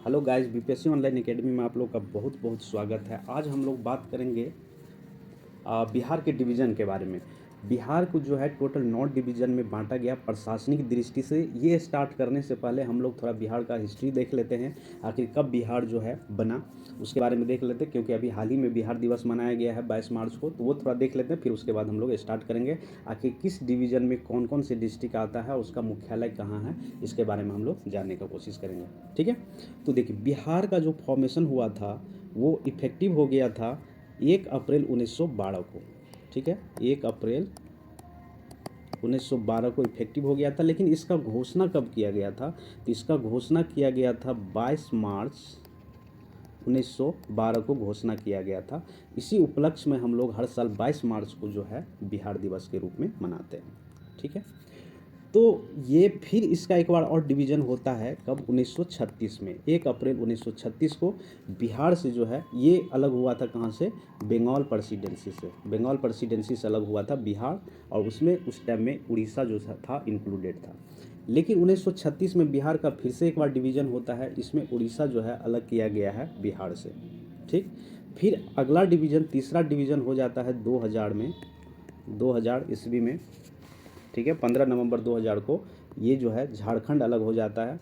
Hello guys, BPSC online academy में आप लोग का बहुत बहुत स्वागत है। आज हम लोग बात करेंगे बिहार के डिवीज़न के बारे में। बिहार को जो है टोटल 9 डिवीज़न में बांटा गया प्रशासनिक दृष्टि से। ये स्टार्ट करने से पहले हम लोग थोड़ा बिहार का हिस्ट्री देख लेते हैं, आखिर कब बिहार जो है बना उसके बारे में देख लेते हैं, क्योंकि अभी हाल ही में बिहार दिवस मनाया गया है 22 मार्च को, तो वो थोड़ा देख लेते हैं। फिर उसके बाद हम लोग स्टार्ट करेंगे आखिर किस डिवीज़न में कौन कौन से डिस्ट्रिक्ट आता है, उसका मुख्यालय कहाँ है, इसके बारे में हम लोग जानने का कोशिश करेंगे। ठीक है, तो देखिए बिहार का जो फॉर्मेशन हुआ था वो इफेक्टिव हो गया था 1 अप्रैल 1912 को। ठीक है, 1 अप्रैल 1912 को इफेक्टिव हो गया था। लेकिन इसका घोषणा कब किया गया था? तो इसका घोषणा किया गया था 22 मार्च 1912 को घोषणा किया गया था। इसी उपलक्ष्य में हम लोग हर साल 22 मार्च को जो है बिहार दिवस के रूप में मनाते हैं। ठीक है, तो ये फिर इसका एक बार और डिवीज़न होता है कब? 1936 में। 1 अप्रैल 1936 को बिहार से जो है ये अलग हुआ था। कहाँ से? बंगाल प्रेसिडेंसी से। बंगाल प्रेसिडेंसी से अलग हुआ था बिहार, और उसमें उस टाइम में उड़ीसा जो था इंक्लूडेड था। लेकिन 1936 में बिहार का फिर से एक बार डिवीज़न होता है। इसमें उड़ीसा जो है अलग किया गया है बिहार से। ठीक, फिर अगला डिवीज़न, तीसरा डिवीज़न हो जाता है 2000 में, 2000 ईस्वी में। ठीक है, 15 नवंबर 2000 को ये जो है झारखंड अलग हो जाता है।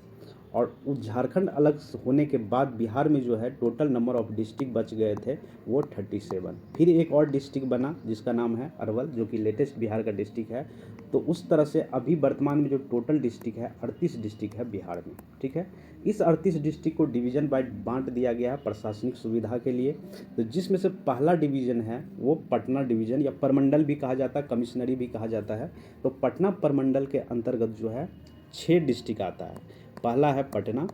और उस झारखंड अलग होने के बाद बिहार में जो है टोटल नंबर ऑफ डिस्ट्रिक्ट बच गए थे वो 37। फिर एक और डिस्ट्रिक्ट बना जिसका नाम है अरवल, जो कि लेटेस्ट बिहार का डिस्ट्रिक्ट है। तो उस तरह से अभी वर्तमान में जो टोटल डिस्ट्रिक्ट है 38 डिस्ट्रिक्ट है बिहार में। ठीक है, इस 38 डिस्ट्रिक्ट को डिवीज़न बाय बांट दिया गया है प्रशासनिक सुविधा के लिए। तो जिसमें से पहला डिवीज़न है वो पटना डिवीज़न, या परमंडल भी कहा जाता है, कमिश्नरी भी कहा जाता है। तो पटना परमंडल के अंतर्गत जो है 6 डिस्ट्रिक्ट आता है। पहला है पटना,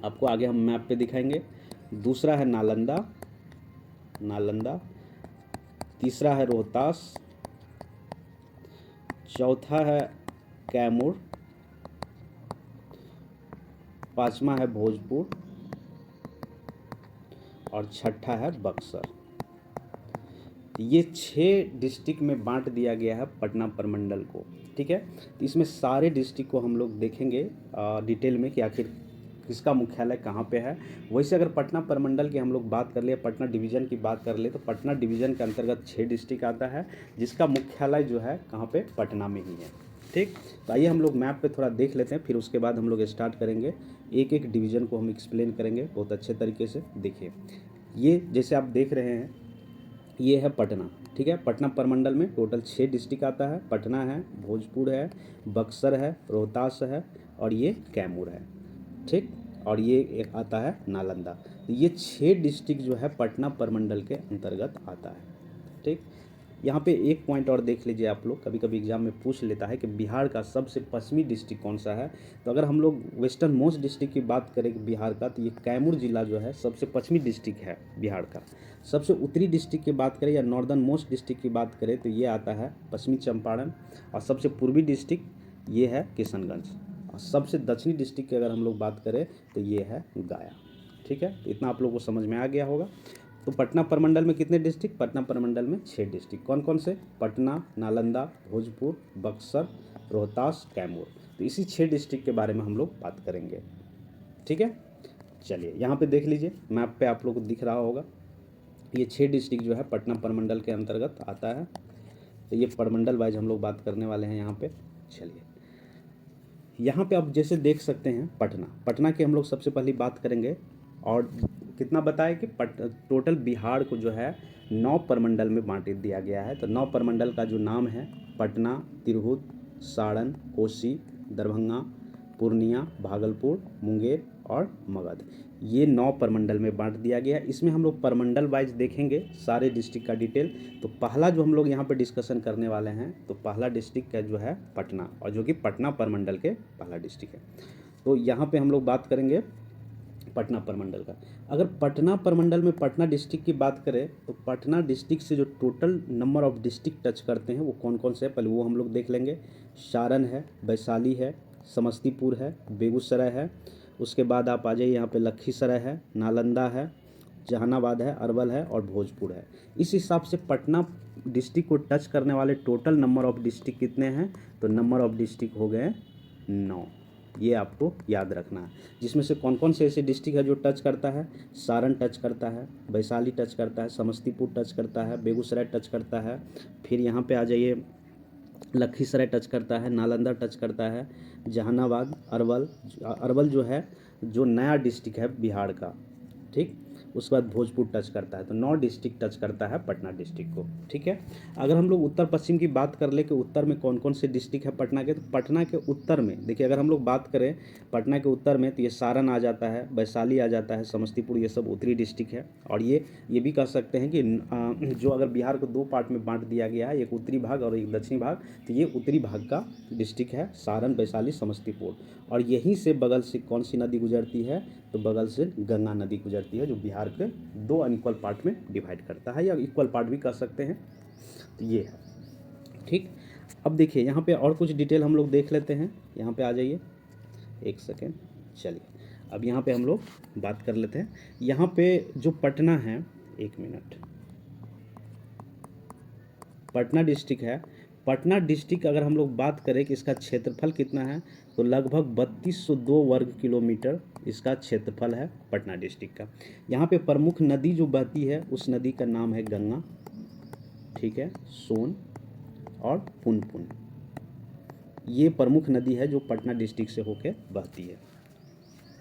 आपको आगे हम मैप पे दिखाएंगे। दूसरा है नालंदा, नालंदा। तीसरा है रोहतास। चौथा है कैमूर। पांचवा है भोजपुर। और छठा है बक्सर। ये 6 डिस्ट्रिक्ट में बांट दिया गया है पटना परमंडल को। ठीक है, तो इसमें सारे डिस्ट्रिक्ट को हम लोग देखेंगे डिटेल में कि आखिर किसका मुख्यालय कहाँ पे है। वैसे अगर पटना परमंडल की हम लोग बात कर ले, पटना डिवीज़न की बात कर ले, तो पटना डिवीज़न के अंतर्गत 6 डिस्ट्रिक्ट आता है जिसका मुख्यालय जो है कहाँ पे? पटना में ही है। ठीक, तो आइए हम लोग मैप पे थोड़ा देख लेते हैं, फिर उसके बाद हम लोग स्टार्ट करेंगे। एक एक डिवीज़न को हम एक्सप्लेन करेंगे बहुत अच्छे तरीके से। देखिए, ये जैसे आप देख रहे हैं ये है पटना। ठीक है, पटना परमंडल में टोटल 6 डिस्ट्रिक्ट आता है। पटना है, भोजपुर है, बक्सर है, रोहतास है, और ये कैमूर है। ठीक, और ये एक आता है नालंदा। तो ये 6 डिस्ट्रिक्ट जो है पटना परमंडल के अंतर्गत आता है। ठीक, यहाँ पे एक पॉइंट और देख लीजिए आप लोग, कभी कभी एग्जाम में पूछ लेता है कि बिहार का सबसे पश्चिमी डिस्ट्रिक्ट कौन सा है। तो अगर हम लोग वेस्टर्न मोस्ट डिस्ट्रिक्ट की बात करें बिहार का, तो ये कैमूर जिला जो है सबसे पश्चिमी डिस्ट्रिक्ट है बिहार का। सबसे उत्तरी डिस्ट्रिक्ट की बात करें या नॉर्दर्न मोस्ट डिस्ट्रिक्ट की बात करें तो ये आता है पश्चिमी चंपारण। और सबसे पूर्वी डिस्ट्रिक्ट ये है किशनगंज। और सबसे दक्षिणी डिस्ट्रिक्ट की अगर हम लोग बात करें तो ये है गया। ठीक है, तो इतना आप लोगों को समझ में आ गया होगा। तो पटना परमंडल में कितने डिस्ट्रिक्ट? पटना परमंडल में 6 डिस्ट्रिक्ट। कौन कौन से? पटना, नालंदा, भोजपुर, बक्सर, रोहतास, कैमूर। तो इसी 6 डिस्ट्रिक्ट के बारे में हम लोग बात करेंगे। ठीक है, चलिए यहाँ पे देख लीजिए, मैप पे आप लोग को दिख रहा होगा ये 6 डिस्ट्रिक्ट जो है पटना परमंडल के अंतर्गत आता है। तो ये परमंडल वाइज हम लोग बात करने वाले हैं यहाँ पे। चलिए यहाँ पे आप जैसे देख सकते हैं पटना, पटना की हम लोग सबसे पहली बात करेंगे। और कितना बताया कि टोटल बिहार को जो है 9 परमंडल में बांट दिया गया है। तो 9 परमंडल का जो नाम है पटना, तिरहुत, सारण, कोसी, दरभंगा, पूर्णिया, भागलपुर, मुंगेर और मगध, ये 9 परमंडल में बांट दिया गया है। इसमें हम लोग परमंडल वाइज देखेंगे सारे डिस्ट्रिक्ट का डिटेल। तो पहला जो हम लोग यहाँ पे डिस्कशन करने वाले हैं, तो पहला डिस्ट्रिक्ट का जो है पटना, और जो कि पटना परमंडल के पहला डिस्ट्रिक्ट है। तो यहाँ पे हम लोग बात करेंगे पटना परमंडल का। अगर पटना परमंडल में पटना डिस्ट्रिक्ट की बात करें तो पटना डिस्ट्रिक्ट से जो total number of district touch करते हैं वो कौन कौन से हैं, पहले वो हम लोग देख लेंगे। सारण है, वैशाली है, समस्तीपुर है, बेगूसराय है। उसके बाद आप आ जाइए यहाँ पे लखीसराय है, नालंदा है, जहानाबाद है, अरवल है और भोजपुर है। इस हिसाब से पटना डिस्ट्रिक्ट को टच करने वाले टोटल नंबर ऑफ डिस्ट्रिक्ट कितने हैं? तो नंबर ऑफ डिस्ट्रिक्ट हो गए 9। ये आपको याद रखना है। जिसमें से कौन कौन से ऐसे डिस्ट्रिक्ट है जो टच करता है, सारण टच करता है, वैशाली टच करता है, समस्तीपुर टच करता है, बेगूसराय टच करता है, फिर यहाँ पे आ जाइए लखीसराय टच करता है, नालंदा टच करता है, जहानाबाद, अरवल, अरवल जो है जो नया डिस्ट्रिक्ट है बिहार का, ठीक। उसके बाद भोजपुर टच करता है। तो 9 डिस्ट्रिक्ट टच करता है पटना डिस्ट्रिक्ट को, ठीक है। अगर हम लोग उत्तर पश्चिम की बात कर ले कि उत्तर में कौन कौन से डिस्ट्रिक्ट है पटना के, तो पटना के उत्तर में देखिए, अगर हम लोग बात करें पटना के उत्तर में तो ये सारण आ जाता है, वैशाली आ जाता है, समस्तीपुर, ये सब उत्तरी डिस्ट्रिक्ट है। और ये भी कह सकते हैं कि जो अगर बिहार को 2 पार्ट में बांट दिया गया है, एक उत्तरी भाग और एक दक्षिणी भाग, तो ये उत्तरी भाग का डिस्ट्रिक्ट है सारण, वैशाली, समस्तीपुर। और यहीं से बगल से कौन सी नदी गुजरती है, तो बगल से गंगा नदी गुजरती है, जो बिहार के 2 अनइक्वल पार्ट में डिवाइड करता है, या इक्वल पार्ट भी कह सकते हैं। तो ये है, ठीक। अब देखिए यहाँ पे और कुछ डिटेल हम लोग देख लेते हैं। यहाँ पे आ जाइए, एक सेकेंड, चलिए अब यहाँ पे हम लोग बात कर लेते हैं। यहाँ पे जो पटना है, एक मिनट, पटना डिस्ट्रिक्ट है। पटना डिस्ट्रिक्ट अगर हम लोग बात करें कि इसका क्षेत्रफल कितना है, तो लगभग 3202 वर्ग किलोमीटर इसका क्षेत्रफल है पटना डिस्ट्रिक्ट का। यहाँ पे प्रमुख नदी जो बहती है उस नदी का नाम है गंगा, ठीक है, सोन और पुनपुन। ये प्रमुख नदी है जो पटना डिस्ट्रिक्ट से होके बहती है,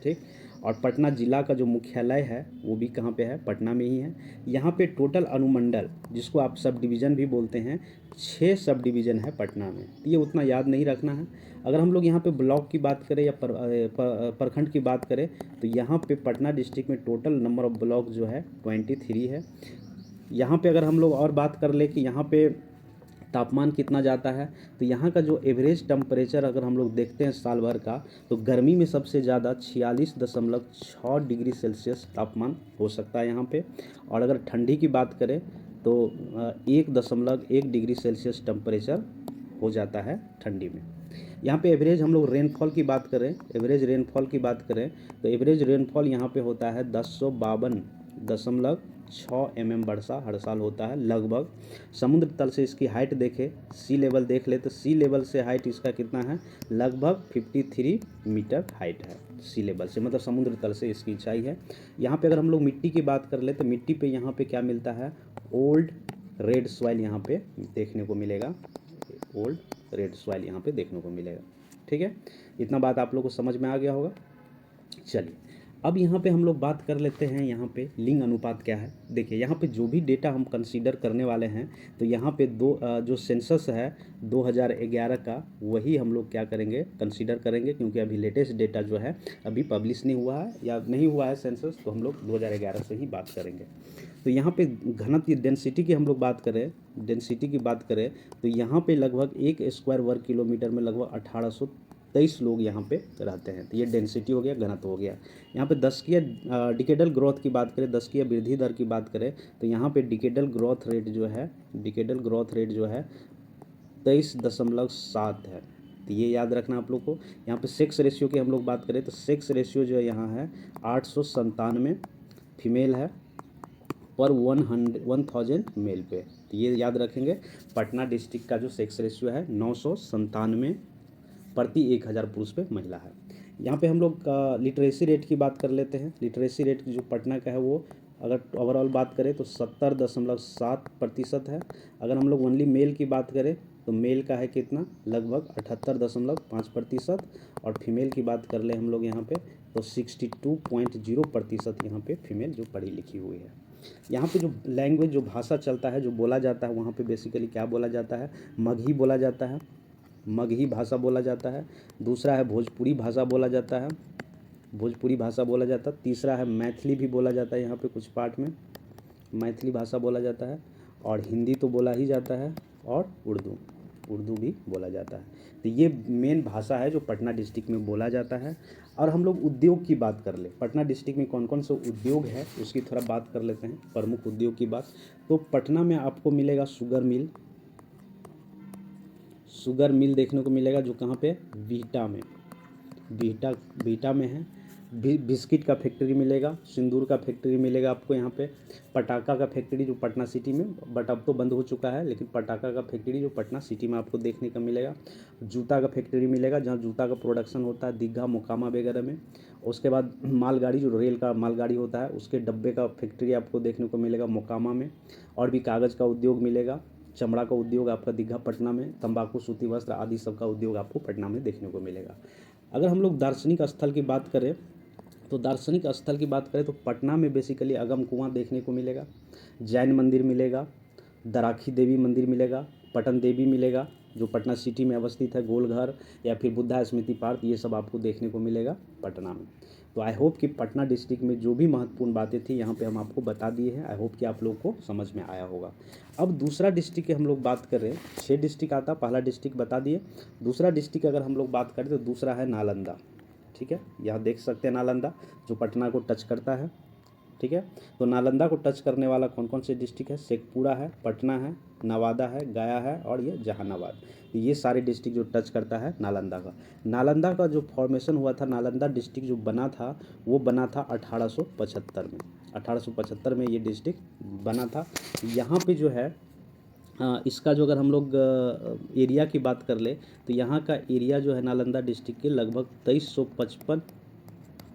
ठीक। और पटना ज़िला का जो मुख्यालय है वो भी कहाँ पे है, पटना में ही है। यहाँ पे टोटल अनुमंडल, जिसको आप सब डिवीज़न भी बोलते हैं, 6 सब डिवीज़न है पटना में। ये उतना याद नहीं रखना है। अगर हम लोग यहाँ पे ब्लॉक की बात करें या प्रखंड की बात करें, तो यहाँ पे पटना डिस्ट्रिक्ट में टोटल नंबर ऑफ ब्लॉक जो है 23 है। यहाँ पे अगर हम लोग और बात कर ले कि यहाँ पे तापमान कितना जाता है, तो यहाँ का जो एवरेज टेम्परेचर अगर हम लोग देखते हैं साल भर का, तो गर्मी में सबसे ज़्यादा 46.6 डिग्री सेल्सियस तापमान हो सकता है यहाँ पे। और अगर ठंडी की बात करें तो 1.1 डिग्री सेल्सियस टेम्परेचर हो जाता है ठंडी में। यहाँ पे एवरेज हम लोग रेनफॉल की बात करें, एवरेज रेनफॉल की बात करें, तो एवरेज रेनफॉल यहाँ पे होता है 1052.6 mm वर्षा हर साल होता है लगभग। समुद्र तल से इसकी हाइट देखें, सी लेवल देख ले, तो सी लेवल से हाइट इसका कितना है, लगभग 53 मीटर हाइट है सी लेवल से, मतलब समुद्र तल से इसकी ऊंचाई है। यहाँ पे अगर हम लोग मिट्टी की बात कर ले, तो मिट्टी पे यहाँ पे क्या मिलता है, ओल्ड रेड सॉइल यहाँ पे देखने को मिलेगा, ओल्ड रेड सॉइल यहाँ पे देखने को मिलेगा, ठीक है। इतना बात आप लोग को समझ में आ गया होगा। चलिए अब यहाँ पे हम लोग बात कर लेते हैं, यहाँ पे लिंग अनुपात क्या है। देखिए यहाँ पे जो भी डेटा हम कंसीडर करने वाले हैं, तो यहाँ पे जो सेंसस है 2011 का, वही हम लोग क्या करेंगे, कंसीडर करेंगे, क्योंकि अभी लेटेस्ट डेटा जो है अभी पब्लिश नहीं हुआ है या नहीं हुआ है सेंसस, तो हम लोग 2011 से ही बात करेंगे। तो यहाँ पे घनत्व डेंसिटी की हम लोग बात करें, डेंसिटी की बात करें, तो यहाँ पे लगभग 1 स्क्वायर वर्ग किलोमीटर में लगभग 1823 लोग यहाँ पे रहते हैं। तो ये डेंसिटी हो गया, घनत्व हो गया। यहाँ पे दशकीय डिकेडल ग्रोथ की बात करें, दशकीय वृद्धि दर की बात करें, तो यहाँ पे डिकेडल ग्रोथ रेट जो है 23.7 है। तो ये याद रखना आप लोग को। यहाँ पे सेक्स रेशियो की हम लोग बात करें, तो सेक्स रेशियो जो है यहाँ है 897 फीमेल है पर 1000 मेल पे। तो ये याद रखेंगे। पटना डिस्ट्रिक्ट का जो सेक्स रेशियो है 997 प्रति 1000 पुरुष पे महिला है। यहाँ पे हम लोग लिटरेसी रेट की बात कर लेते हैं। लिटरेसी रेट जो पटना का है वो अगर ओवरऑल बात करें तो 70.7% है। अगर हम लोग ओनली मेल की बात करें तो मेल का है कितना, लगभग 78.5%। और फीमेल की बात कर ले हम लोग यहाँ पे तो 62.0% यहाँ पे फीमेल जो पढ़ी लिखी हुई है। यहाँ पे जो लैंग्वेज, जो भाषा चलता है, जो बोला जाता है, वहाँ पे बेसिकली क्या बोला जाता है, मगही बोला जाता है, मगही भाषा बोला जाता है। दूसरा है भोजपुरी भाषा बोला जाता है, भोजपुरी भाषा बोला जाता है। तीसरा है मैथिली भी बोला जाता है, यहाँ पे कुछ पार्ट में मैथिली भाषा बोला जाता है। और हिंदी तो बोला ही जाता है, और उर्दू भी बोला जाता है। तो ये मेन भाषा है जो पटना डिस्ट्रिक्ट में बोला जाता है। और हम लोग उद्योग की बात कर ले, पटना डिस्ट्रिक्ट में कौन कौन से उद्योग है उसकी थोड़ा बात कर लेते हैं, प्रमुख उद्योग की बात। तो पटना में आपको मिलेगा शुगर मिल देखने को मिलेगा, जो कहाँ पे, बिहटा में है। बिस्किट का फैक्ट्री मिलेगा, सिंदूर का फैक्ट्री मिलेगा आपको यहाँ पे, पटाखा का फैक्ट्री जो पटना सिटी में, बट अब तो बंद हो चुका है, लेकिन पटाखा का फैक्ट्री जो पटना सिटी में आपको देखने का मिलेगा। जूता का फैक्ट्री मिलेगा जहाँ जूता का प्रोडक्शन होता है, दीघा मोकामा वगैरह में। उसके बाद मालगाड़ी, जो रेल का मालगाड़ी होता है उसके डब्बे का फैक्ट्री आपको देखने को मिलेगा मोकामा में। और भी कागज़ का उद्योग मिलेगा, चमड़ा का उद्योग आपका दीघा पटना में, तंबाकू सूती वस्त्र आदि सब का उद्योग आपको पटना में देखने को मिलेगा। अगर हम लोग दार्शनिक स्थल की बात करें तो दार्शनिक स्थल की बात करें तो पटना में बेसिकली अगम कुआं देखने को मिलेगा, जैन मंदिर मिलेगा, दराखी देवी मंदिर मिलेगा, पटन देवी मिलेगा जो पटना सिटी में अवस्थित है, गोलघर या फिर बुद्धा स्मृति पार्क, ये सब आपको देखने को मिलेगा पटना में। तो आई होप कि पटना डिस्ट्रिक्ट में जो भी महत्वपूर्ण बातें थी यहाँ पे हम आपको बता दिए हैं। आई होप कि आप लोग को समझ में आया होगा। अब दूसरा डिस्ट्रिक्ट की हम लोग बात कर रहे हैं, 6 डिस्ट्रिक्ट आता, पहला डिस्ट्रिक्ट बता दिए। दूसरा डिस्ट्रिक्ट अगर हम लोग बात करें तो दूसरा है नालंदा। ठीक है, यहाँ देख सकते हैं नालंदा जो पटना को टच करता है। ठीक है, तो नालंदा को टच करने वाला कौन कौन से डिस्ट्रिक्ट है, शेखपुरा है, पटना है, नवादा है, गया है और ये जहानाबाद। ये सारे डिस्ट्रिक्ट जो टच करता है नालंदा का। नालंदा का जो फॉर्मेशन हुआ था, नालंदा डिस्ट्रिक्ट जो बना था वो बना था 1875 में। 1875 में ये डिस्ट्रिक्ट बना था। यहाँ पे जो है इसका जो अगर हम लोग एरिया की बात कर ले तो यहाँ का एरिया जो है नालंदा डिस्ट्रिक्ट के लगभग 2355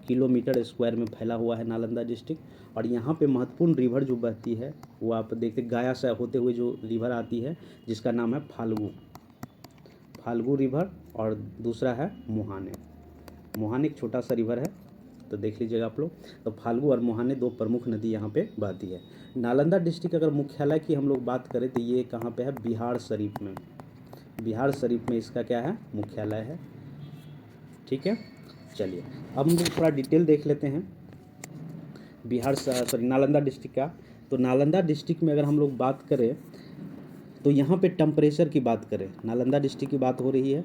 किलोमीटर स्क्वायर में फैला हुआ है नालंदा डिस्ट्रिक्ट। और यहाँ पे महत्वपूर्ण रिवर जो बहती है वो आप देखते गया से होते हुए जो रिवर आती है जिसका नाम है फाल्गु रिवर, और दूसरा है मुहाने एक छोटा सा रिवर है, तो देख लीजिएगा आप लोग। तो फाल्गु और मुहाने 2 प्रमुख नदी यहाँ पे बहती है। नालंदा डिस्ट्रिक्ट अगर मुख्यालय की हम लोग बात करें तो ये कहाँ पे है, बिहार शरीफ में। बिहार शरीफ में इसका क्या है, मुख्यालय है। ठीक है, चलिए अब हम लोग थोड़ा डिटेल देख लेते हैं नालंदा डिस्ट्रिक्ट का। तो नालंदा डिस्ट्रिक्ट में अगर हम लोग बात करें तो यहाँ पे टेम्परेचर की बात करें, नालंदा डिस्ट्रिक्ट की बात हो रही है,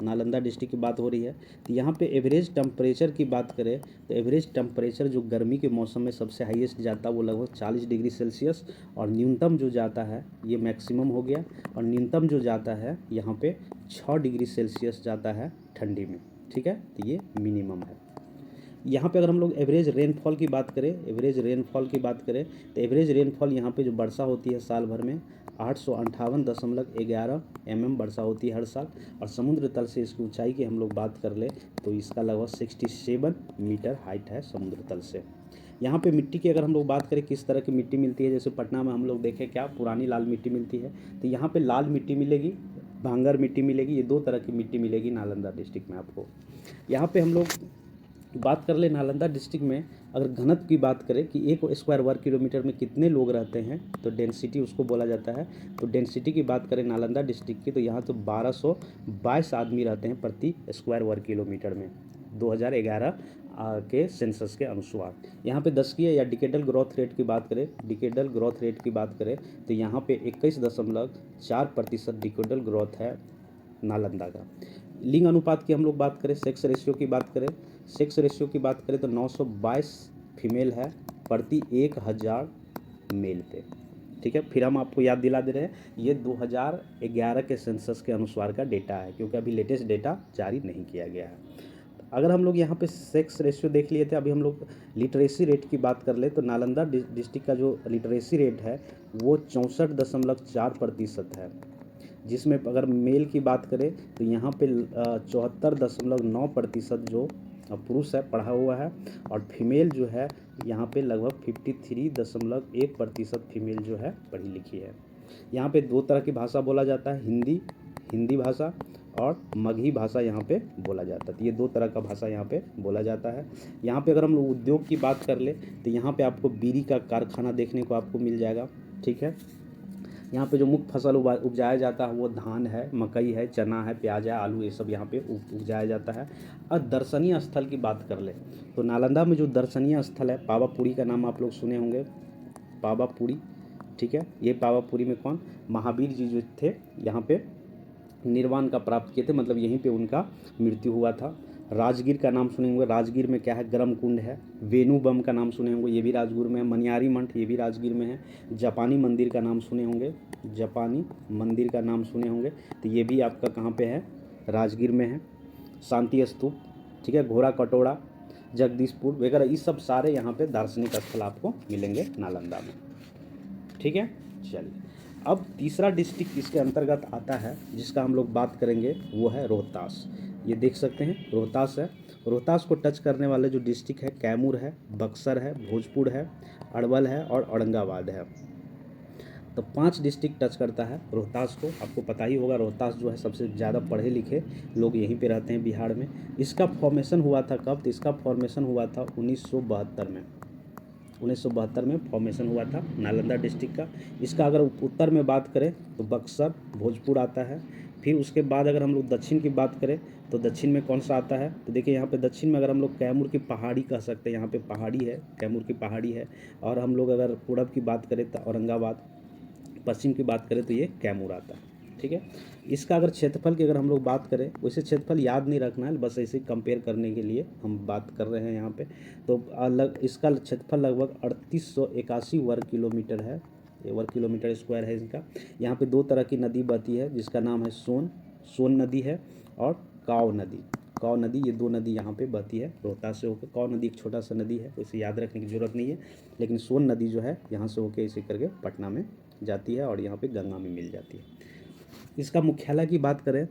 नालंदा डिस्ट्रिक्ट की बात हो रही है। तो यहाँ पे एवरेज टेम्परेचर की बात करें तो एवरेज टेम्परेचर जो गर्मी के मौसम में सबसे हाईएस्ट जाता है वो लगभग 40 डिग्री सेल्सियस, और न्यूनतम जो जाता है ये मैक्सिमम हो गया, और न्यूनतम जो जाता है यहाँ पे 6 डिग्री सेल्सियस जाता है ठंडी में। ठीक है, तो ये मिनिमम है। यहाँ पे अगर हम लोग एवरेज रेनफॉल की बात करें, तो एवरेज रेनफॉल यहाँ पे जो वर्षा होती है साल भर में 858.11 mm वर्षा होती है हर साल। और समुद्र तल से इसकी ऊंचाई की हम लोग बात कर ले तो इसका लगभग 67 मीटर हाइट है समुद्र तल से। यहाँ पे मिट्टी की अगर हम लोग बात करें किस तरह की मिट्टी मिलती है, जैसे पटना में हम लोग देखें क्या पुरानी लाल मिट्टी मिलती है, तो यहाँ पे लाल मिट्टी मिलेगी, भांगर मिट्टी मिलेगी, ये 2 तरह की मिट्टी मिलेगी नालंदा डिस्ट्रिक्ट में आपको। यहाँ पे हम लोग बात कर ले नालंदा डिस्ट्रिक्ट में अगर घनत्व की बात करें कि 1 स्क्वायर वर्ग किलोमीटर में कितने लोग रहते हैं तो डेंसिटी उसको बोला जाता है। तो डेंसिटी की बात करें नालंदा डिस्ट्रिक्ट की तो यहाँ तो 1222 आदमी रहते हैं प्रति स्क्वायर वर्ग किलोमीटर में 2011 के सेंसस के अनुसार। यहाँ पे 10 की या डिकेडल ग्रोथ रेट की बात करें तो यहाँ पे 21.4% डिकेडल ग्रोथ है नालंदा का। लिंग अनुपात की हम लोग बात करें, सेक्स रेशियो की बात करें तो 922 फीमेल है प्रति 1000 मेल पे। ठीक है, फिर हम आपको याद दिला दे रहे हैं ये 2011 के सेंसस के अनुसार का डेटा है क्योंकि अभी लेटेस्ट डेटा जारी नहीं किया गया है। अगर हम लोग यहाँ पे सेक्स रेशियो देख लिए थे, अभी हम लोग लिटरेसी रेट की बात कर ले तो नालंदा डिस्ट्रिक्ट का जो लिटरेसी रेट है वो 64.4% है, जिसमें अगर मेल की बात करें तो यहाँ पे 74.9% जो पुरुष है पढ़ा हुआ है, और फीमेल जो है यहाँ पे लगभग 53.1% फीमेल जो है पढ़ी लिखी है। यहाँ पे 2 तरह की भाषा बोला जाता है, हिंदी भाषा और मगही भाषा यहाँ पे बोला जाता है। तो ये 2 तरह का भाषा यहाँ पे बोला जाता है। यहाँ पे अगर हम लोग उद्योग की बात कर ले तो यहाँ पे आपको बीड़ी का कारखाना देखने को आपको मिल जाएगा। ठीक है, यहाँ पे जो मुख्य फसल उपजाया जाता है वो धान है, मकई है, चना है, प्याज है, आलू, ये सब यहाँ पे उपजाया जाता है। और दर्शनीय स्थल की बात कर ले तो नालंदा में जो दर्शनीय स्थल है पावापुरी का नाम आप लोग सुने होंगे, पावापुरी। ठीक है, ये पावापुरी में कौन, महावीर जी जो थे यहाँ पे निर्वाण का प्राप्त किए थे, मतलब यहीं पे उनका मृत्यु हुआ था। राजगीर का नाम सुने होंगे, राजगीर में क्या है, गर्म कुंड है। वेणुबम का नाम सुने होंगे, ये भी राजगीर में है। मनियारी मठ ये भी राजगीर में है। जापानी मंदिर का नाम सुने होंगे, तो ये भी आपका कहाँ पे है, राजगीर में है। शांति स्तूप, ठीक है, घोड़ा कटोरा, जगदीशपुर वगैरह, ये सब सारे यहाँ पे दार्शनिक स्थल आपको मिलेंगे नालंदा में। ठीक है, चलिए अब तीसरा डिस्ट्रिक्ट इसके अंतर्गत आता है जिसका हम लोग बात करेंगे वो है रोहतास। ये देख सकते हैं रोहतास है। रोहतास को टच करने वाले जो डिस्ट्रिक्ट है कैमूर है, बक्सर है, भोजपुर है, अरवल है और औरंगाबाद है। तो 5 डिस्ट्रिक्ट टच करता है रोहतास को। आपको पता ही होगा रोहतास जो है सबसे ज़्यादा पढ़े लिखे लोग यहीं पे रहते हैं बिहार में। इसका फॉर्मेशन हुआ था कब? तो इसका फॉर्मेशन हुआ था 1972 में। 1972 में फॉर्मेशन हुआ था नालंदा डिस्ट्रिक्ट का। इसका अगर उत्तर में बात करें तो बक्सर, भोजपुर आता है। फिर उसके बाद अगर हम लोग दक्षिण की बात करें तो दक्षिण में कौन सा आता है? तो देखिए यहाँ पे दक्षिण में अगर हम लोग कैमूर की पहाड़ी कह सकते हैं, यहाँ पे पहाड़ी है, कैमूर की पहाड़ी है। और हम लोग अगर पूरब की बात करें तो औरंगाबाद, पश्चिम की बात करें तो ये कैमूर आता है। ठीक है, इसका अगर क्षेत्रफल की अगर हम लोग बात करें, वैसे क्षेत्रफल याद नहीं रखना है, बस ऐसे कंपेयर करने के लिए हम बात कर रहे हैं यहाँ पे। तो अलग इसका क्षेत्रफल लगभग 3881 वर्ग किलोमीटर है, ये वर्ग किलोमीटर स्क्वायर है इसका। यहाँ पे 2 तरह की नदी बहती है जिसका नाम है सोन नदी है और काव नदी। ये 2 नदी यहाँ पे बहती है रोहतास से होकर। काव नदी एक छोटा सा नदी है, इसे याद रखने की ज़रूरत नहीं है, लेकिन सोन नदी जो है यहाँ से होकर इसे करके पटना में जाती है और यहाँ पे गंगा में मिल जाती है। इसका मुख्यालय की बात करें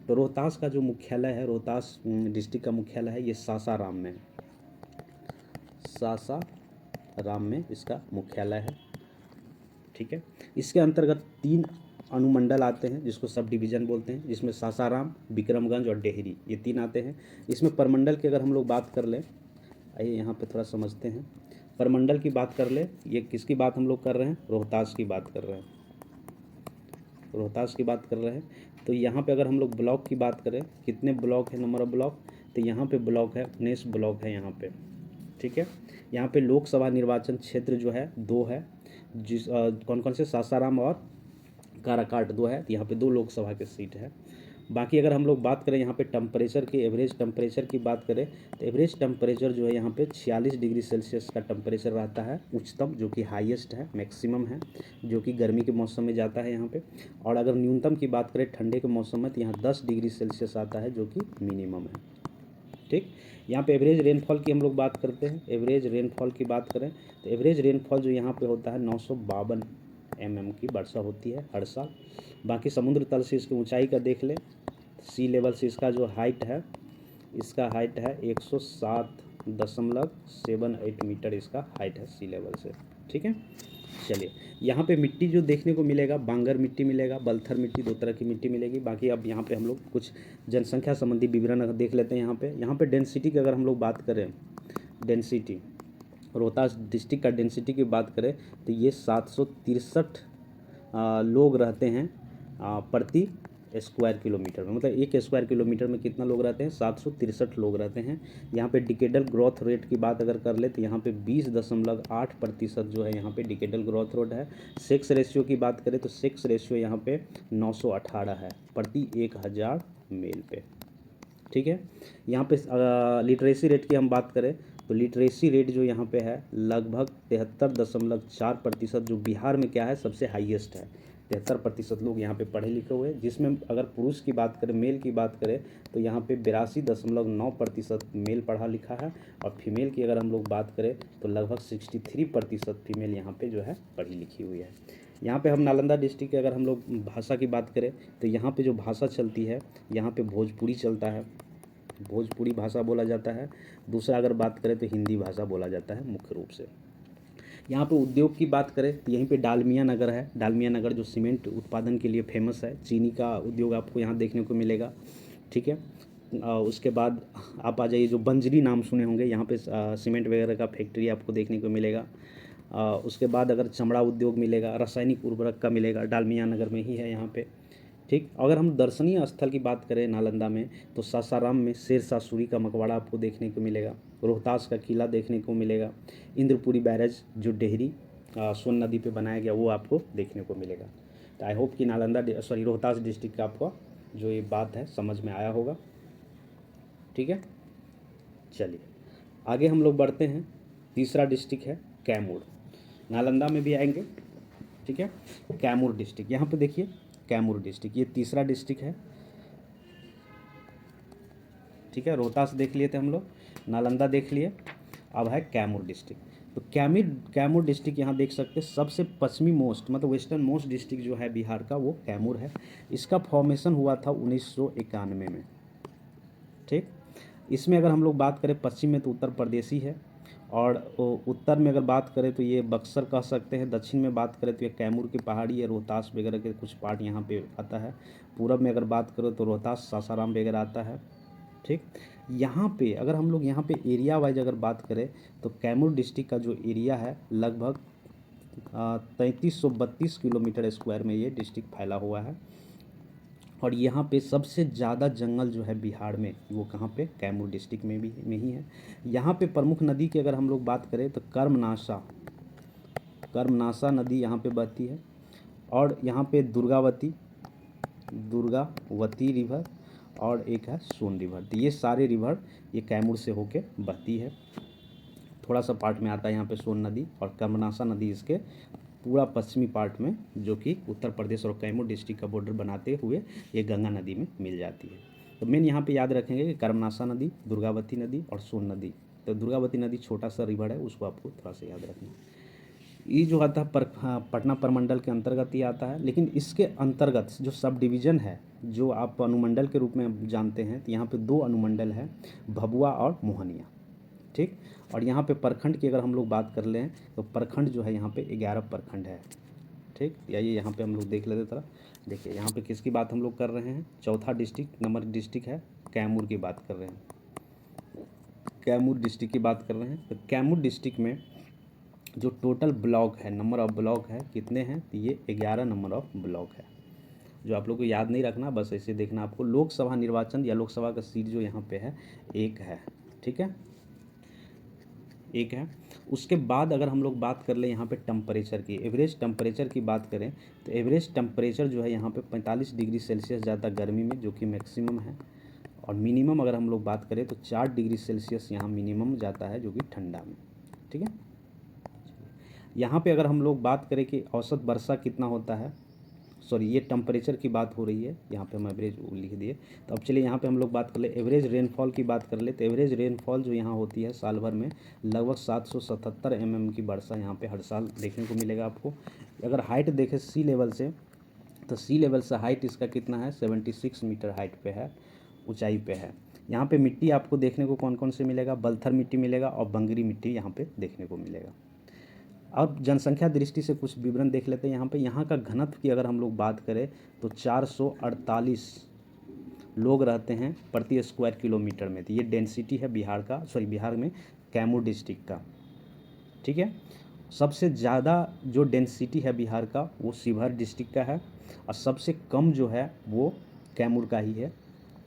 तो रोहतास का जो मुख्यालय है, रोहतास डिस्ट्रिक्ट का मुख्यालय है, ये सासाराम में है। सासाराम में इसका मुख्यालय है। ठीक है, इसके अंतर्गत 3 अनुमंडल आते हैं जिसको सब डिवीज़न बोलते हैं, जिसमें सासाराम, विक्रमगंज और डेहरी, ये 3 आते हैं। इसमें परमंडल की अगर हम लोग बात कर लें, आइए यहाँ पे थोड़ा समझते हैं। परमंडल की बात कर ले, ये किसकी बात हम लोग कर रहे हैं? रोहतास की बात कर रहे हैं, रोहतास की बात कर रहे हैं। तो यहाँ पे अगर हम लोग ब्लॉक की बात करें, कितने ब्लॉक है, नंबर ऑफ ब्लॉक, तो यहाँ पे ब्लॉक है 19 ब्लॉक है यहाँ पे। ठीक है, यहाँ पे लोकसभा निर्वाचन क्षेत्र जो है 2 है, जिस कौन कौन से? सासाराम और काराकाट 2 है, तो यहाँ पे 2 लोकसभा के सीट है। बाकी अगर हम लोग बात करें यहाँ पे टेम्परेचर की, एवरेज टेम्परेचर की बात करें तो एवरेज टेम्परेचर जो है यहाँ पे 46 डिग्री सेल्सियस का टेम्परेचर रहता है उच्चतम, जो कि हाईएस्ट है, मैक्सिमम है, जो कि गर्मी के मौसम में जाता है यहाँ पे। और अगर न्यूनतम की बात करें ठंडे के मौसम में तो यहाँ 10 डिग्री सेल्सियस आता है, जो कि मिनिमम है। ठीक, यहाँ पे एवरेज रेनफॉल की हम लोग बात करते हैं। एवरेज रेनफॉल की बात करें तो एवरेज रेनफॉल जो यहाँ पे होता है 952 mm की वर्षा होती है हर साल। बाकी समुद्र तल से इसकी ऊंचाई का देख ले, सी लेवल से इसका जो हाइट है, इसका हाइट है 107.78 मीटर इसका हाइट है सी लेवल से। ठीक है, चलिए यहाँ पे मिट्टी जो देखने को मिलेगा, बांगर मिट्टी मिलेगा, बलथर मिट्टी, 2 तरह की मिट्टी मिलेगी। बाकी अब यहाँ पे हम लोग कुछ जनसंख्या संबंधी विवरण अगर देख लेते हैं। यहाँ पे डेंसिटी की अगर हम लोग बात करें, डेंसिटी रोहतास डिस्ट्रिक्ट का डेंसिटी की बात करें तो ये 763 लोग रहते हैं प्रति स्क्वायर किलोमीटर में। मतलब 1 स्क्वायर किलोमीटर में कितना लोग रहते हैं? 763 लोग रहते हैं। यहाँ पे डिकेडल ग्रोथ रेट की बात अगर कर ले तो यहाँ पे 20.8% जो है यहाँ पे डिकेडल ग्रोथ रेट है। सेक्स रेशियो की बात करें तो सेक्स रेशियो यहाँ पे 918 है प्रति 1000 मेल पे। ठीक है, यहाँ पे लिटरेसी रेट की हम बात करें तो लिटरेसी रेट जो यहाँ पे है लगभग 73.4%, जो बिहार में क्या है सबसे हाईएस्ट है। 73% लोग यहाँ पे पढ़े लिखे हुए हैं, जिसमें अगर पुरुष की बात करें, मेल की बात करें तो यहाँ पे 82.9% मेल पढ़ा लिखा है। और फीमेल की अगर हम लोग बात करें तो लगभग 63% फीमेल यहाँ पे जो है पढ़ी लिखी हुई है। यहाँ पे हम नालंदा डिस्ट्रिक्ट की अगर हम लोग भाषा की बात करें तो यहाँ पे जो भाषा चलती है, यहाँ पे भोजपुरी चलता है, भोजपुरी भाषा बोला जाता है। दूसरा अगर बात करें तो हिंदी भाषा बोला जाता है मुख्य रूप से। यहाँ पे उद्योग की बात करें तो यहीं पे डालमिया नगर है। डालमिया नगर जो सीमेंट उत्पादन के लिए फेमस है, चीनी का उद्योग आपको यहाँ देखने को मिलेगा। ठीक है, उसके बाद आप आ जाइए, जो बंजरी नाम सुने होंगे, यहाँ पे सीमेंट वगैरह का फैक्ट्री आपको देखने को मिलेगा। उसके बाद अगर चमड़ा उद्योग मिलेगा, रासायनिक उर्वरक का मिलेगा, डालमिया नगर में ही है यहाँ पे। ठीक, अगर हम दर्शनीय स्थल की बात करें नालंदा में तो सासाराम में शेरशाह सूरी का मकबरा आपको देखने को मिलेगा, रोहतास का किला देखने को मिलेगा, इंद्रपुरी बैराज जो डेहरी सोन नदी पे बनाया गया वो आपको देखने को मिलेगा। तो आई होप कि रोहतास डिस्ट्रिक्ट का आपको जो ये बात है समझ में आया होगा। ठीक है, चलिए आगे हम लोग बढ़ते हैं। तीसरा डिस्ट्रिक्ट है कैमूर, नालंदा में भी आएंगे। ठीक है, कैमूर डिस्ट्रिक्ट, यहाँ पे देखिए कैमूर डिस्ट्रिक्ट, ये तीसरा डिस्ट्रिक्ट है। ठीक है, रोहतास देख लिए थे हम लोग, नालंदा देख लिए, अब है कैमूर डिस्ट्रिक्ट। तो कैमूर डिस्ट्रिक्ट यहाँ देख सकते हैं, सबसे पश्चिमी मोस्ट मतलब वेस्टर्न मोस्ट डिस्ट्रिक्ट जो है बिहार का वो कैमूर है। इसका फॉर्मेशन हुआ था 1991 में, ठीक। इसमें अगर हम लोग बात करें पश्चिम में तो उत्तर प्रदेश ही है, और उत्तर में अगर बात करें तो ये बक्सर कह सकते हैं, दक्षिण में बात करें तो ये कैमूर की पहाड़ी है, रोहतास वगैरह के कुछ पार्ट यहाँ पे आता है, पूरब में अगर बात करो तो रोहतास सासाराम वगैरह आता है, ठीक। यहाँ पे अगर हम लोग यहाँ पे एरिया वाइज अगर बात करें तो कैमूर डिस्ट्रिक्ट का जो एरिया है लगभग 3332 किलोमीटर स्क्वायर में ये डिस्ट्रिक्ट फैला हुआ है। और यहाँ पे सबसे ज़्यादा जंगल जो है बिहार में वो कहाँ पे, कैमूर डिस्ट्रिक्ट में ही है। यहाँ पे प्रमुख नदी की अगर हम लोग बात करें तो कर्मनाशा नदी यहाँ पे बहती है, और यहाँ पे दुर्गावती रिवर और एक है सोन रिवर। तो ये सारे रिवर ये कैमूर से होके बहती है। थोड़ा सा पार्ट में आता है यहाँ पे सोन नदी, और कर्मनाशा नदी इसके पूरा पश्चिमी पार्ट में, जो कि उत्तर प्रदेश और कैमूर डिस्ट्रिक्ट का बॉर्डर बनाते हुए ये गंगा नदी में मिल जाती है। तो मेन यहाँ पे याद रखेंगे कि कर्मनाशा नदी, दुर्गावती नदी और सोन नदी। तो दुर्गावती नदी छोटा सा रिवर है, उसको आपको थोड़ा सा याद रखना। ये जो आता है पटना प्रमंडल के अंतर्गत ही आता है, लेकिन इसके अंतर्गत जो सब डिवीज़न है जो आप अनुमंडल के रूप में जानते हैं, तो यहाँ पे 2 अनुमंडल है, भभुआ और मोहनिया, ठीक। और यहाँ पे प्रखंड की अगर हम लोग बात कर लें तो प्रखंड जो है यहाँ पे 11 प्रखंड है, ठीक। या ये यहाँ पे हम लोग देख लेते तरह, देखिए यहाँ पे किसकी बात हम लोग कर रहे हैं, चौथा डिस्ट्रिक्ट है कैमूर की बात कर रहे हैं, कैमूर डिस्ट्रिक्ट की बात कर रहे हैं। तो कैमूर डिस्ट्रिक्ट में जो टोटल ब्लॉक है, नंबर ऑफ ब्लॉक है कितने हैं, तो ये 11 नंबर ऑफ ब्लॉक है, जो आप लोग को याद नहीं रखना, बस ऐसे देखना आपको। लोकसभा निर्वाचन या लोकसभा का सीट जो यहाँ पे है एक है, ठीक है, एक है। उसके बाद अगर हम लोग बात कर लें यहाँ पे टेम्परेचर की, एवरेज टेम्परेचर की बात करें तो एवरेज टेम्परेचर जो है यहाँ पे 45 डिग्री सेल्सियस जाता है गर्मी में, जो कि मैक्सिमम है, और मिनिमम अगर हम लोग बात करें तो 4 डिग्री सेल्सियस यहाँ मिनिमम जाता है, जो कि ठंडा में, ठीक है। यहाँ पे अगर हम लोग बात करें कि औसत वर्षा कितना होता है, सॉरी ये टेम्परेचर की बात हो रही है, यहाँ पे हम एवरेज लिख दिए। तो अब चलिए यहाँ पे हम लोग बात कर ले एवरेज रेनफॉल की बात कर ले। तो एवरेज रेनफॉल जो यहाँ होती है साल भर में लगभग 777 mm की वर्षा यहाँ पे हर साल देखने को मिलेगा आपको। अगर हाइट देखें सी लेवल से, तो सी लेवल से हाइट इसका कितना है, 76 मीटर हाइट पे है, ऊंचाई पे है। यहाँ पे मिट्टी आपको देखने को कौन कौन से मिलेगा, बलथर मिट्टी मिलेगा और बंगरी मिट्टी यहाँ पे देखने को मिलेगा। अब जनसंख्या दृष्टि से कुछ विवरण देख लेते हैं। यहाँ का घनत्व की अगर हम लोग बात करें तो 448 लोग रहते हैं प्रति स्क्वायर किलोमीटर में। तो ये डेंसिटी है बिहार में कैमूर डिस्ट्रिक्ट का, ठीक है। सबसे ज़्यादा जो डेंसिटी है बिहार का वो शिवहर डिस्ट्रिक्ट का है, और सबसे कम जो है वो कैमूर का ही है।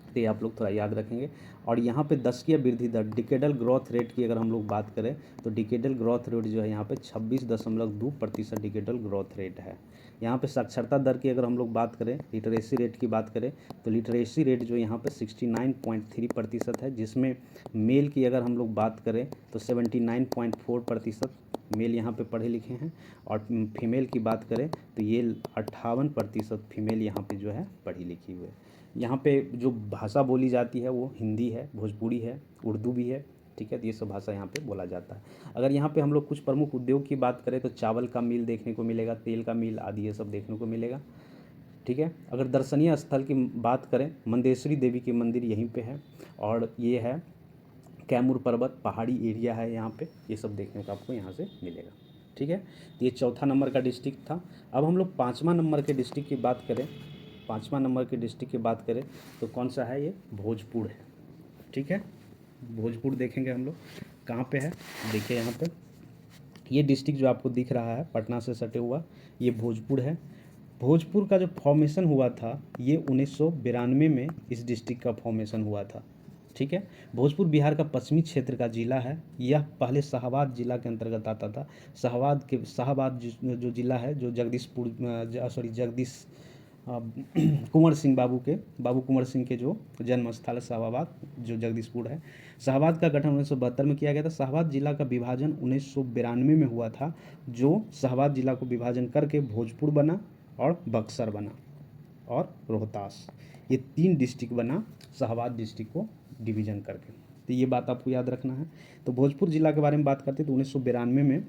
तो ये आप लोग थोड़ा याद रखेंगे। और यहाँ पे 10वीं वृद्धि दर डिकेडल ग्रोथ रेट की अगर हम लोग बात करें तो डिकेडल ग्रोथ रेट जो है यहाँ पे 26.2% डिकेडल ग्रोथ रेट है। यहाँ पे साक्षरता दर की अगर हम लोग बात करें, लिटरेसी रेट की बात करें, तो लिटरेसी रेट जो यहाँ पे 69.3% है, जिसमें मेल की अगर हम लोग बात करें तो 79.4% मेल यहाँ पे पढ़े लिखे हैं, और फीमेल की बात करें तो ये 58% फीमेल यहाँ पे जो है पढ़ी लिखी हुई है। यहाँ पे जो भाषा बोली जाती है वो हिंदी है, भोजपुरी है, उर्दू भी है, ठीक है। तो ये सब भाषा यहाँ पे बोला जाता है। अगर यहाँ पे हम लोग कुछ प्रमुख उद्योग की बात करें तो चावल का मिल देखने को मिलेगा, तेल का मिल आदि ये सब देखने को मिलेगा, ठीक है। अगर दर्शनीय स्थल की बात करें, मंदेश्वरी देवी की मंदिर यहीं पे है, और ये है कैमूर पर्वत पहाड़ी एरिया है यहाँ पे, ये सब देखने को आपको यहाँ से मिलेगा, ठीक है। तो ये चौथा नंबर का डिस्ट्रिक्ट था। अब हम लोग 5वां नंबर के डिस्ट्रिक्ट की बात करें, 5वां नंबर के डिस्ट्रिक्ट की बात करें तो कौन सा है, ये भोजपुर है, ठीक है। भोजपुर देखेंगे हम लोग कहाँ पे है, देखिए यहाँ पे ये डिस्ट्रिक्ट जो आपको दिख रहा है पटना से सटे हुआ, ये भोजपुर है। भोजपुर का जो फॉर्मेशन हुआ था ये 1992 में इस डिस्ट्रिक्ट का फॉर्मेशन हुआ था, ठीक है। भोजपुर बिहार का पश्चिमी क्षेत्र का जिला है। यह पहले शाहाबाद जिला के अंतर्गत आता था। शाहाबाद जो जिला है, जो जगदीश बाबू कुंवर सिंह के जो जन्म स्थल है शाहाबाद, जो जगदीशपुर है। शाहाबाद का गठन 1972 में किया गया था। शाहाबाद जिला का विभाजन 1992 में हुआ था, जो शाहाबाद जिला को विभाजन करके भोजपुर बना और बक्सर बना और रोहतास, ये 3 डिस्ट्रिक्ट बना शाहाबाद डिस्ट्रिक्ट को डिवीज़न करके। तो ये बात आपको याद रखना है। तो भोजपुर ज़िला के बारे में बात करते हैं तो 1992 में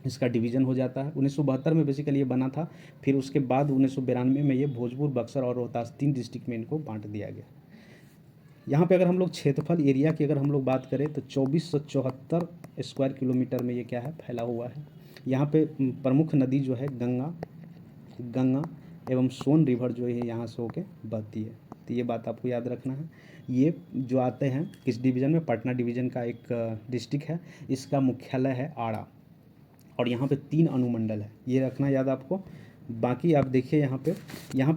इसका डिवीज़न हो जाता है। 1972 में बेसिकली ये बना था, फिर उसके बाद 1992 में ये भोजपुर, बक्सर और रोहतास 3 डिस्ट्रिक्ट में इनको बांट दिया गया। यहाँ पे अगर हम लोग क्षेत्रफल एरिया की अगर हम लोग बात करें तो 2474 स्क्वायर किलोमीटर में ये क्या है, फैला हुआ है। यहाँ पे प्रमुख नदी जो है गंगा एवं सोन रिवर जो है यहाँ से होके बहती है। तो ये बात आपको याद रखना है। ये जो आते हैं किस डिवीज़न में, पटना डिवीज़न का एक डिस्ट्रिक्ट है, इसका मुख्यालय है आड़ा, और यहाँ पे 3 अनुमंडल है, ये रखना याद आपको। बाकी आप देखिए यहाँ पे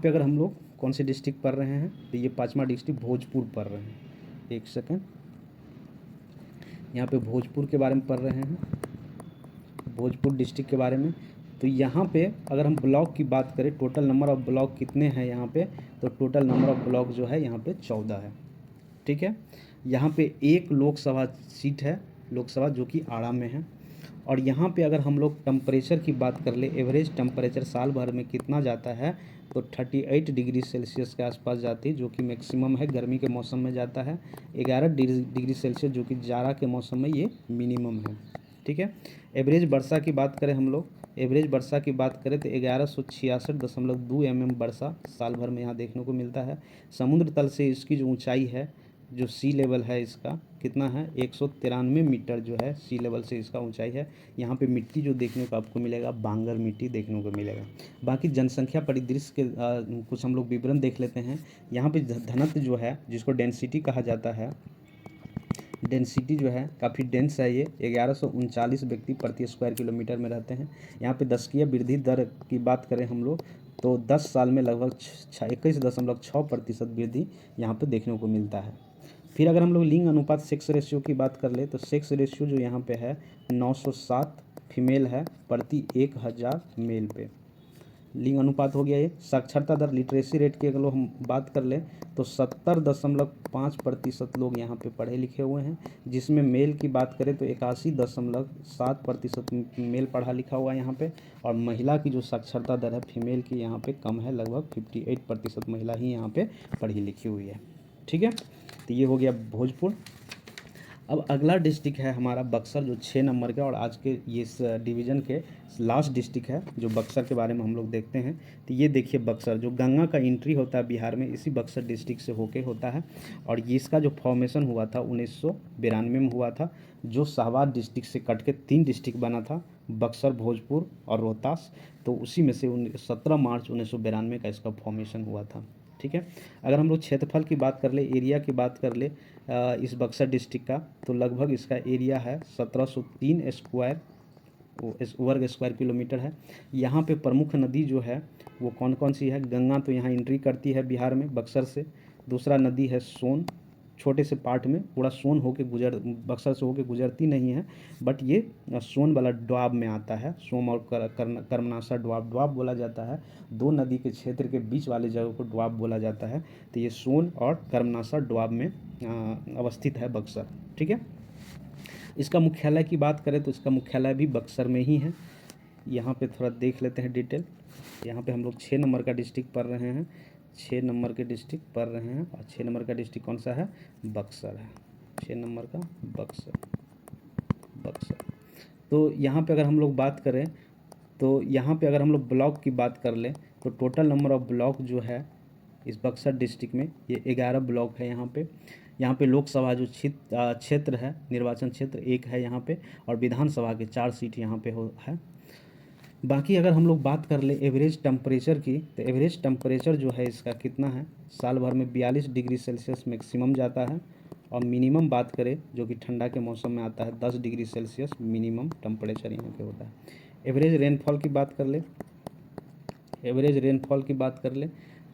अगर हम लोग कौन से डिस्ट्रिक्ट पढ़ रहे हैं, तो ये 5वां डिस्ट्रिक्ट भोजपुर पढ़ रहे हैं। एक सेकंड, यहाँ पे भोजपुर के बारे में पढ़ रहे हैं, भोजपुर डिस्ट्रिक्ट के बारे में। तो यहाँ पे अगर हम ब्लॉक की बात करें, टोटल नंबर ऑफ ब्लॉक कितने हैं यहाँ पे, तो टोटल नंबर ऑफ ब्लॉक जो है यहाँ पे 14 है। ठीक है, यहाँ पे एक लोकसभा सीट है, लोकसभा जो कि आड़ा में है। और यहाँ पे अगर हम लोग टेम्परेचर की बात कर ले, एवरेज टेम्परेचर साल भर में कितना जाता है, तो 38 डिग्री सेल्सियस के आसपास जाती है, जो कि मैक्सिमम है। गर्मी के मौसम में जाता है 11 डिग्री सेल्सियस, जो कि जाड़ा के मौसम में ये मिनिमम है। ठीक है, एवरेज वर्षा की बात करें हम लोग, एवरेज वर्षा की बात करें तो 1166.2 mm वर्षा साल भर में यहाँ देखने को मिलता है। समुद्र तल से इसकी जो ऊंचाई है, जो सी लेवल है इसका कितना है, 193 मीटर जो है सी लेवल से इसका ऊंचाई है। यहाँ पे मिट्टी जो देखने को आपको मिलेगा, बांगर मिट्टी देखने को मिलेगा। बाकी जनसंख्या परिदृश्य के कुछ हम लोग विवरण देख लेते हैं। यहाँ पे घनत्व जो है, जिसको डेंसिटी कहा जाता है, डेंसिटी जो है काफ़ी डेंस है। ये 1139 व्यक्ति प्रति स्क्वायर किलोमीटर में रहते हैं। यहाँ पे दशकीय वृद्धि दर की बात करें हम लोग, तो 10 साल में लगभग 21.6% वृद्धि यहाँ पे देखने को मिलता है। फिर अगर हम लोग लिंग अनुपात सेक्स रेशियो की बात कर ले, तो सेक्स रेशियो जो यहाँ पे है 907 फीमेल है प्रति 1000 मेल पे, लिंग अनुपात हो गया ये। साक्षरता दर, लिटरेसी रेट की अगर हम बात कर लें, तो 70.5% लोग यहाँ पे पढ़े लिखे हुए हैं, जिसमें मेल की बात करें तो 81.7% मेल पढ़ा लिखा हुआ है यहाँ पे। और महिला की जो साक्षरता दर है फीमेल की यहाँ पे कम है, लगभग 58% महिला ही यहाँ पे पढ़ी लिखी हुई है। ठीक है, तो ये हो गया भोजपुर। अब अगला डिस्ट्रिक्ट है हमारा बक्सर, जो 6 नंबर का, और आज के ये इस डिवीज़न के लास्ट डिस्ट्रिक्ट है जो बक्सर के बारे में हम लोग देखते हैं। तो ये देखिए बक्सर, जो गंगा का एंट्री होता है बिहार में, इसी बक्सर डिस्ट्रिक्ट से होके होता है। और ये इसका जो फॉर्मेशन हुआ था 1992 में हुआ था, जो शाहबाद डिस्ट्रिक्ट से कट के 3 डिस्ट्रिक्ट बना था, बक्सर, भोजपुर और रोहतास। तो उसी में से 17 मार्च 1992 का इसका फॉर्मेशन हुआ था। ठीक है, अगर हम लोग क्षेत्रफल की बात कर ले, एरिया की बात कर ले इस बक्सर डिस्ट्रिक्ट का, तो लगभग इसका एरिया है 1703 वर्ग स्क्वायर किलोमीटर है। यहाँ पे प्रमुख नदी जो है वो कौन कौन सी है, गंगा तो यहाँ एंट्री करती है बिहार में बक्सर से। दूसरा नदी है सोन, छोटे से पार्ट में पूरा सोन होके बक्सर से होके गुजरती नहीं है, बट ये सोन वाला डोआब में आता है। सोम और कर्मनासा डोआब बोला जाता है, 2 नदी के क्षेत्र के बीच वाले जगह को डोआब बोला जाता है। तो ये सोन और कर्मनासा डोआब में अवस्थित है बक्सर। ठीक है, इसका मुख्यालय की बात करें तो इसका मुख्यालय भी बक्सर में ही है। यहाँ पे थोड़ा देख लेते हैं डिटेल। यहाँ पे हम लोग 6 नंबर का डिस्ट्रिक्ट पढ़ रहे हैं, 6 नंबर के डिस्ट्रिक्ट पढ़ रहे हैं, और 6 नंबर का डिस्ट्रिक्ट कौन सा है, बक्सर है। 6 नंबर का बक्सर। तो यहाँ पे अगर हम लोग बात करें, तो यहाँ पे अगर हम लोग ब्लॉक की बात कर लें, तो टोटल नंबर ऑफ ब्लॉक जो है इस बक्सर डिस्ट्रिक्ट में ये 11 ब्लॉक है यहाँ पे लोकसभा जो क्षेत्र है, निर्वाचन क्षेत्र 1 है यहाँ पे, और विधानसभा के 4 सीट यहाँ पे है। बाकी अगर हम लोग बात कर ले एवरेज टेम्परेचर की, तो एवरेज टेम्परेचर जो है इसका कितना है, साल भर में 42 डिग्री सेल्सियस मैक्सिमम जाता है। और मिनिमम बात करें जो कि ठंडा के मौसम में आता है 10 डिग्री सेल्सियस मिनिमम टेम्परेचर यहाँ पे होता है। एवरेज रेनफॉल की बात कर ले, एवरेज रेनफॉल की बात कर ले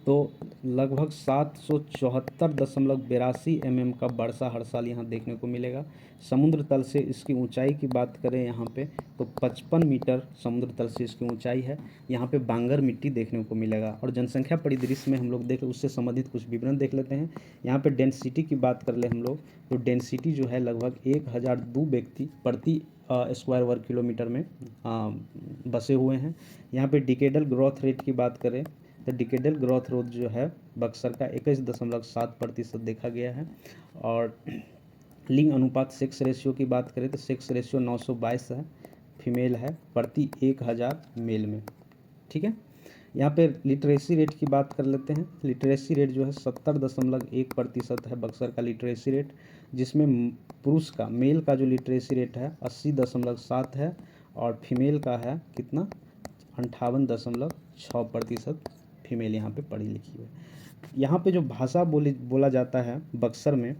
तो लगभग 774.82 mm का वर्षा हर साल यहाँ देखने को मिलेगा। समुद्र तल से इसकी ऊंचाई की बात करें यहाँ पे, तो 55 मीटर समुद्र तल से इसकी ऊंचाई है। यहाँ पे बांगर मिट्टी देखने को मिलेगा। और जनसंख्या परिदृश्य में हम लोग देख, उससे संबंधित कुछ विवरण देख लेते हैं। यहाँ पे डेंसिटी की बात कर ले हम लोग, तो डेंसिटी जो है लगभग 1002 व्यक्ति प्रति स्क्वायर वर्ग किलोमीटर में बसे हुए हैं। यहाँ पे डिकेडल ग्रोथ रेट की बात करें तो डिकेडल ग्रोथ रेट जो है बक्सर का 21.7% देखा गया है। और लिंग अनुपात सेक्स रेशियो की बात करें तो सेक्स रेशियो 922 है, फीमेल है प्रति 1000 मेल में। ठीक है। यहाँ पे लिटरेसी रेट की बात कर लेते हैं। लिटरेसी रेट जो है 70.1% है बक्सर का लिटरेसी रेट, जिसमें पुरुष का मेल का जो लिटरेसी रेट है 80.7 है और फीमेल का है कितना 58.6% फीमेल यहाँ पे पढ़ी लिखी है। यहाँ पे जो भाषा बोला जाता है बक्सर में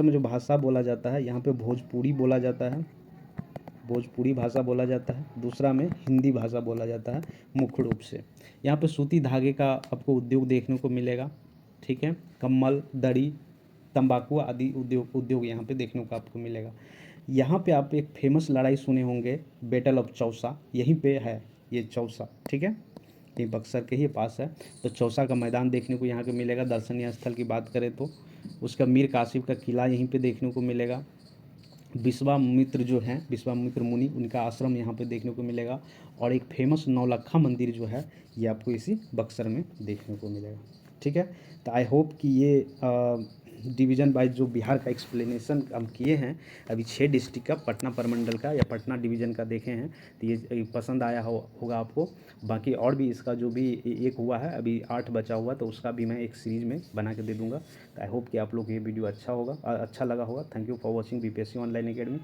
जो भाषा बोला जाता है यहाँ पे भोजपुरी बोला जाता है, भोजपुरी भाषा बोला जाता है। दूसरा में हिंदी भाषा बोला जाता है मुख्य रूप से। यहाँ पे सूती धागे का आपको उद्योग देखने को मिलेगा। ठीक है। कम्बल, दरी, तंबाकू आदि उद्योग यहाँ पे देखने को आपको मिलेगा। यहाँ पे आप एक फेमस लड़ाई सुने होंगे, बैटल ऑफ चौसा, यहीं पे है ये चौसा। ठीक है, ये बक्सर के ही पास है। तो चौसा का मैदान देखने को यहाँ पे मिलेगा। दर्शनीय स्थल की बात करें तो उसका मीर कासिम का किला यहीं पे देखने को मिलेगा। विश्वामित्र जो हैं, विश्वामित्र मुनि, उनका आश्रम यहाँ पे देखने को मिलेगा। और एक फेमस नौलखा मंदिर जो है ये आपको इसी बक्सर में देखने को मिलेगा। ठीक है। तो आई होप कि ये डिवीज़न वाइज जो बिहार का एक्सप्लेनेशन हम किए हैं अभी 6 डिस्ट्रिक्ट का, पटना प्रमंडल का या पटना डिवीज़न का देखे हैं, तो ये पसंद आया होगा आपको। बाकी और भी इसका जो भी एक हुआ है अभी 8 बचा हुआ, तो उसका भी मैं एक सीरीज़ में बना के दे दूँगा। तो आई होप कि आप लोग ये वीडियो अच्छा लगा होगा। Thank you for watching BPSC online academy.